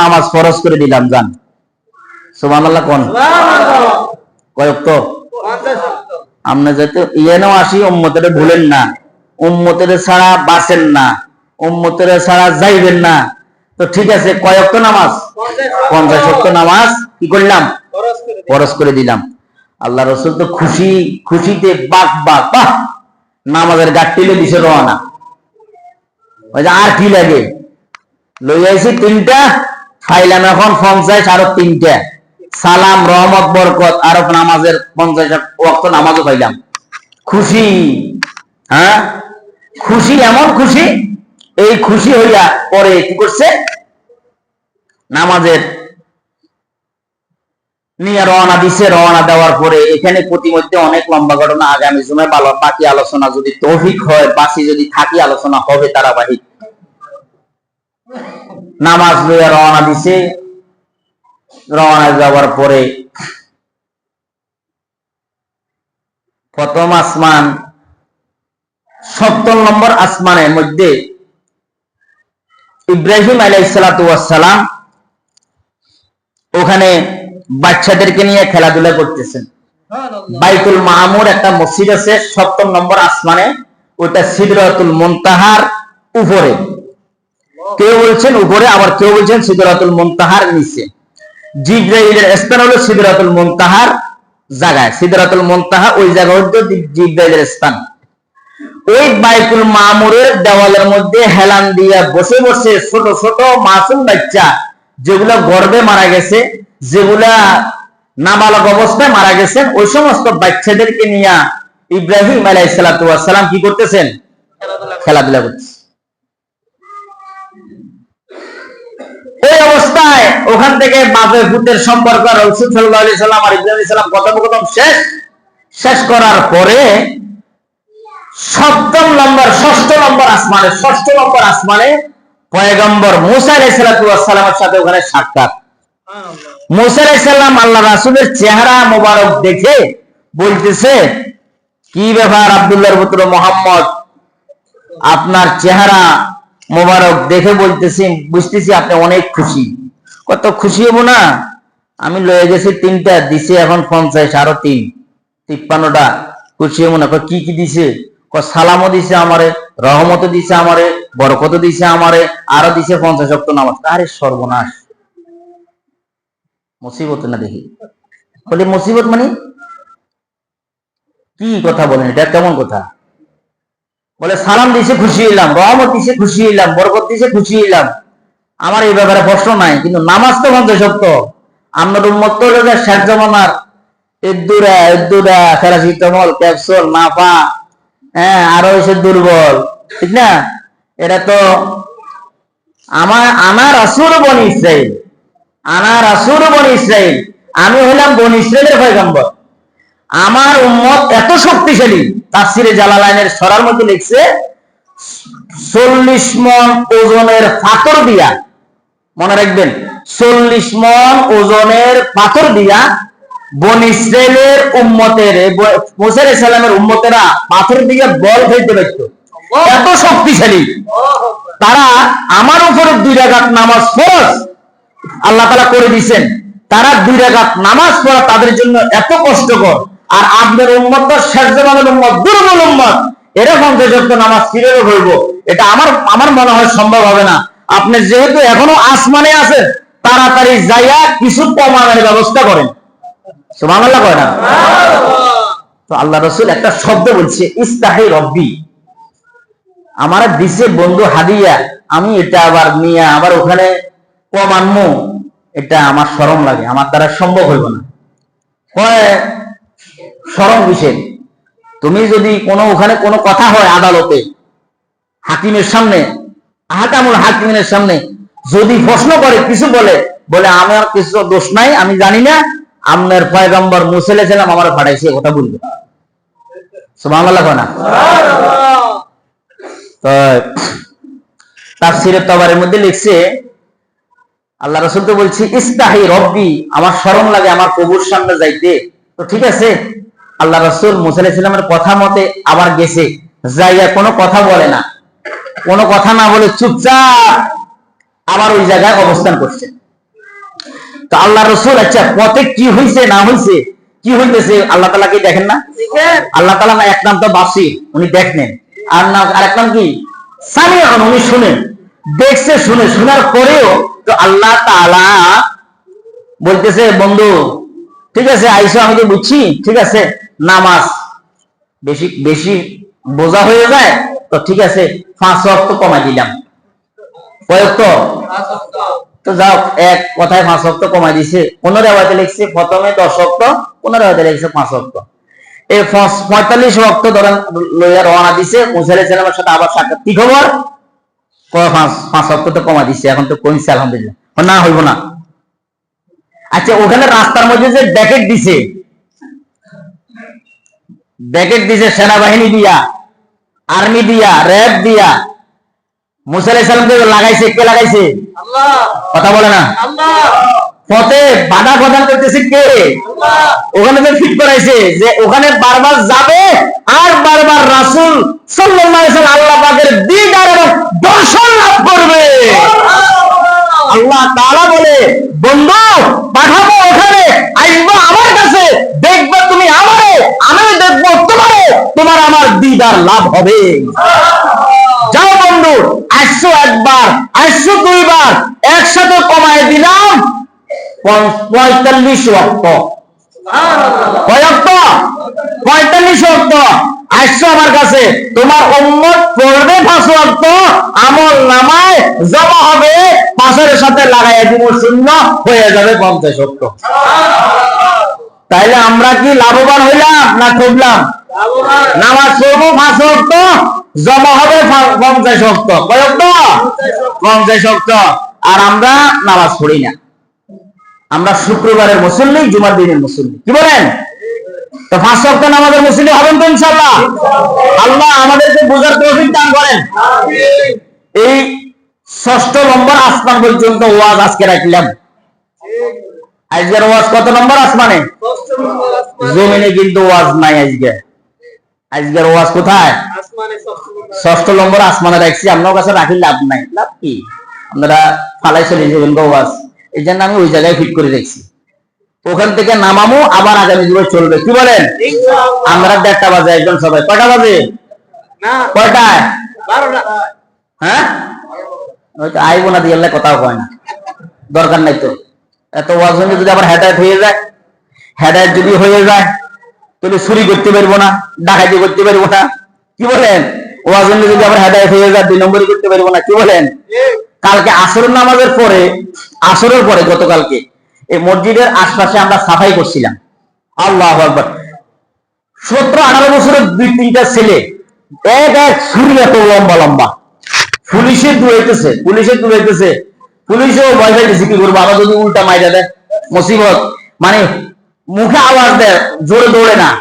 নামাজ ফরজ করে দিলাম। জান সুবহানাল্লাহ কোন কয়েক তো আমরা যাতে ইয়েনও আসি, উম্মতের ভুলেন না, উম্মতের ছাড়া বাঁচেন না, উম্মতের ছাড়া যাইবেন না। তো ঠিক আছে, কয়েক তো নামাজ 50 ওয়াক্ত নামাজ কি করলাম? ফরজ করে দিলাম। আল্লাহ রাসূল তো খুশিতে বাক বাক, বাহ, নামাজের গাট্টিলে দিছে রওনা। ওই যে আর কি লাগে, লই আইছি 3টা, ফাইলাম এখন 50 আরো 3টা, সালাম রহমত বরকত আর নামাজের 50 ওয়াক্ত নামাজও পাইলাম। খুশি, হ্যাঁ খুশি, এমন খুশি। এই খুশি হইয়া পরে কি করছে, নামাজের নিয়ে রওনা দিছে। রওনা দেওয়ার পরে এখানে প্রতিমধ্যে অনেক লম্বা ঘটনা, আগামী জুমায় বাকি আলোচনা যদি তৌফিক হয়, বাকি যদি থাকি আলোচনা হবে ধারাবাহিক। নামাজ লইয়া রওনা দিছে। রওনা যাওয়ার পরে প্রথম আসমান, 70 নম্বর আসমানের মধ্যে ইব্রাহিম আলাইহিস সালাতু ওয়াস সালাম ওখানে বাচ্চাদেরকে নিয়ে খেলাধুলা করতেছেন। বাইতুল মামুর একটা মসজিদ আছে 70 নম্বর আসমানে, ওটা সিদরাতুল মুনতাহার উপরে। কেউ বলছেন উপরে, আবার কেউ বলছেন সিদরাতুল মুনতাহার নিচে। জিবরাইলের স্থান হলো সিদরাতুল মুনতাহার জায়গায়। সিদরাতুল মুনতাহা ওই জায়গা হচ্ছে জিবরাইলের স্থান। ওই বাইতুল মামুরের দেওয়ালের মধ্যে হেলান দিয়া বসে বসে ছোট ছোট মাসুম বাচ্চা, যেগুলা গর্ভে মারা গেছে, যেগুলা নাবালক অবস্থায় মারা গেছেন, ওই সমস্ত বাচ্চাদেরকে নিয়ে ইব্রাহিম আলাইহিস সালাতু ওয়াস সালাম কি করতেছেন? খেলাধুলা করতেছেন। ওই অবস্থায় ওখান থেকে বাপে পুত্রের সম্পর্ক রাসূল সাল্লাল্লাহু আলাইহি সাল্লাম আর ইব্রাহিম আলাইহিস সালাম কথোপকথন শেষ করার পরে 6 নম্বর আসমানে পয়গম্বর মুসা আলাইহিস সালামের সাথে ওখানে সাক্ষাৎ। মুসা আলাইহিস সালাম আল্লাহ রাসূলের চেহারা মোবারক দেখে বলতেছে, কি ব্যাপার আব্দুল্লাহর পুত্র মুহাম্মদ, আপনার চেহারা মোবারক দেখে বুঝতেছি আপনি অনেক খুশি। কত খুশি হবো না, আমি লয়ে গেছি 3টা, দিছে এখন 50 আরো 3, 53টা। খুশি হবো না? কি কি দিছে? সালামও দিছে আমারে, রহমতও দিছে আমারে, বরকতও দিছে আমারে, আরো দিছে 50 ওয়াক্ত নামাজ। আরে সর্বনাশ, মুসিবত না দেখি বলে, মুসিবত মানে কি কথা বলেন, এটা কেমন কথা? বলে সালাম দিছে খুশি হইলাম, রহমত দিছে খুশি হইলাম, বরকত দিছে খুশি হইলাম, আমার এই ব্যাপারে প্রশ্ন নাই, কিন্তু নামাজ তো 50 ওয়াক্ত। আপনার উম্মত তো হলো শেষ জামানার এদ্দুরা প্যারাসিটামল ক্যাপসুল নাফা, হ্যাঁ আরো এসে দুর্বল, ঠিক না? এটা তো আনা রাসূল বনি ইসরাইল, আমি হলাম বনি ইসরাইলের পয়গম্বর। আমার উম্মত এত শক্তিশালী, তাফসিরে জালালাইনের সরার মধ্যে লিখছে 40 মণ ওজনের পাথর দিয়া, মনে রাখবেন 40 মণ ওজনের পাথর দিয়া বনি ইসরাইলের উম্মতের, মুসা আলাইহিস সালামের উম্মতেরা পাথর দিয়ে বল ফেলতে পারত, এত শক্তিশালী তারা। আমার উপরে 2 রাকাত নামাজ ফরজ আল্লাহ তাআলা করে দিয়েছেন, তারা 2 রাকাত নামাজ পড়া তাদের জন্য এত কষ্টকর। আর আপনার উম্মত তো শেষ জামানের উম্মত, দুর্বল উম্মত, এরা 50 ওয়াক্ত নামাজ কিভাবে পড়বো? এটা আমার মনে হয় সম্ভব হবে না। আপনি যেহেতু এখনো আসমানে আছেন, তাড়াতাড়ি যাইয়া কিছু প্রমাণের ব্যবস্থা করেন। সুবহানাল্লাহ কয় না? তো আল্লাহ রাসূল একটা শব্দ বলছে, ইস্তাহি রব্বি, আমার দিছে বন্ধু হাদিয়া, আমি এটা আবার নিয়ে আবার ওখানে প্রমাণমু, এটা আমার শরম লাগে, আমার দ্বারা সম্ভব হইব না। কয় শরম কিসের? তুমি যদি ওখানে কোনো কথা হয় আদালতে, হাকিমের সামনে, আহকামুল হাকিমের সামনে যদি প্রশ্ন করে, কিছু বলে আমার কিছু দোষ নাই, আমি জানি না, আপনার পয়গম্বর মুসা আলাইহিস সালাম আমার পাঠাইছে, কথা বলবে। সুবহানাল্লাহ কয় না? তো তাফসীরে তাবারির মধ্যে লিখছে, আল্লাহ রাসূল তো বলছি ইস্তাহি রব্বি, আমার শরম লাগে আমার প্রভুর সামনে যাইতে। তো ঠিক আছে, আল্লাহ রাসূল মুসা আলাইহিস সালামের কথা মতে আবার গেছে, যাইয়া কোনো কথা বলে না, কোনো কথা না বলে চুপচাপ আবার ওই জায়গায় অবস্থান করছে। তো আল্লাহ রসুল আচ্ছা পথে কি হয়েছে না হয়েছে, কি হইতেছে আল্লাহ তাআলা কি দেখেন না? আল্লাহ তাআলা না এক নাম তো বাসির, উনি দেখেন, আর নাম আরেক নাম কি সামিউন, উনি শুনেন। দেখছে, শুনে শোনার পরেও তো আল্লাহ তাআলা বলতেছে বন্ধু ঠিক আছে আইসো, আমি তো বুঝছি, ঠিক আছে নামাজ বেশি বেশি বোঝা হয়ে যায়, তো ঠিক আছে 5 ওয়াক্ত কমাই দিলাম। কয় ওয়াক্ত? তো যাও, এক কথায় 5 ওয়াক্ত কমাই দিছে। 15 ওয়াক্তে লিখছে প্রথমে 10 ওয়াক্ত, 15 ওয়াক্তে লিখছে 5 ওয়াক্ত। এই 45 ওয়াক্ত ধরেন লইয়া রওনা দিছে। মুসা আলাইহিস সালামের সাথে আবার সাক্ষাৎ, কি খবর? 5 ওয়াক্ত তো কমাই দিছে, এখন তো কইছে আলহামদুলিল্লাহ, না হইব না। আচ্ছা ওখানে রাস্তার মধ্যে যে ব্যাকেট দিছে, ব্যাকেট দিছে সেনাবাহিনী দিয়া, আর্মি দিয়া, র্যাব দিয়া, মুসা আলাইহিস সালামকে লাগাইছে, কে লাগাইছে? আল্লাহ। কথা বলে না? আল্লাহ। পথে বাধা প্রদান করতেছে কে? আল্লাহ। ওখানে যে ফিট করাইছে যে ওখানে বারবার যাবে আর বারবার রাসূল সাল্লাল্লাহু আলাইহি ওয়াসাল্লাম আল্লাহ পাকের দিদার এবং দর্শন লাভ করবে। আল্লাহ তাআলা বলে বন্ধু পাঠাবো ওখানে, আসবা আমার কাছে, দেখবা তুমি আমারে, আমি দেখবো তোমারে, তোমার আমার দিদার লাভ হবে। যাও বন্ধু, আসছো একবার, আসছো দুইবার, একসাথে কমায় দিলাম 45 ওয়াক্ত। কয় ওয়াক্ত? 45 ওয়াক্ত। আসছো আমার কাছে, তোমার উম্মত পড়বে 5 ওয়াক্ত, আমল নামায় জমা হবে 5-এর সাথে লাগাইয়া দিব, শূন্য হয়ে যাবে 50 ওয়াক্ত। তাইলে আমরা কি লাভবান হইলাম না ঠকলাম? নামাজ পড়বো 5 ওয়াক্ত, জমা হবে 50 ওয়াক্ত। কয় ওয়াক্ত? 50 ওয়াক্ত। আর আমরা নামাজ পড়ি না, আমরা শুক্রবারের মুসল্লি, জুমার দিনের মুসল্লি। কি বলেন? তো 5 ওয়াক্ত নামাজের মুসল্লি হবেন তো ইনশাআল্লাহ? আল্লাহ আমাদেরকে বুঝার তৌফিক দান করেন। এই 6ষ্ঠ নম্বর আসমান পর্যন্ত ওয়াজ আজকে রাখলাম। আজকের ওয়াজ কত নম্বর আসমানে? জমিনে কিন্তু ওয়াজ নাই আজকে। আজকের ওয়াজ কোথায়? আসমানে। 6ষ্ঠ নম্বর আসমানে রাখছি। আপনার কাছে রাখি লাভ নাই। লাভ কি? আপনারা ফালাই চলে যাবেন গো ওয়াজ। এই জন্য আমি ওই জায়গায় ফিট করে রেখেছি। ওখান থেকে নামামো, আবার আগামী দিনে চলবে। কি বলেন? আমরা 1:30 বাজে একজন সবাই। কয়টা বাজে? কয়টায়? 12টা। হ্যাঁ ওই তো আইবো না দিয়ে কথাও কয় না, দরকার নাই তো। এত ওয়াজ যদি আবার হেদায়েত হয়ে যায়, হেদায়েত যদি হয়ে যায় তাহলে চুরি করতে পারবো না, ডাকাতি করতে পারবো না। কি বলেন? ওয়াজ যদি আবার হেদায়েত হয়ে যায় 2 নম্বরই করতে পারবো না। কি বলেন? কালকে আসরের নামাজের পরে, আসরের পরে গতকালকে এই মসজিদের আশপাশে আমরা সাফাই করছিলাম। আল্লাহু আকবার। 17-18 বছরের 2-3টা ছেলে এক এক ছুরি এত লম্বা লম্বা, পুলিশে দৌড়াইতেছে, পুলিশও ভয় পাইতেছে কি করবো, আবার যদি উল্টা মাইরা দেয় মুসিবত। মানে মুখে আওয়াজ দেয়, জোরে দৌড়ে না।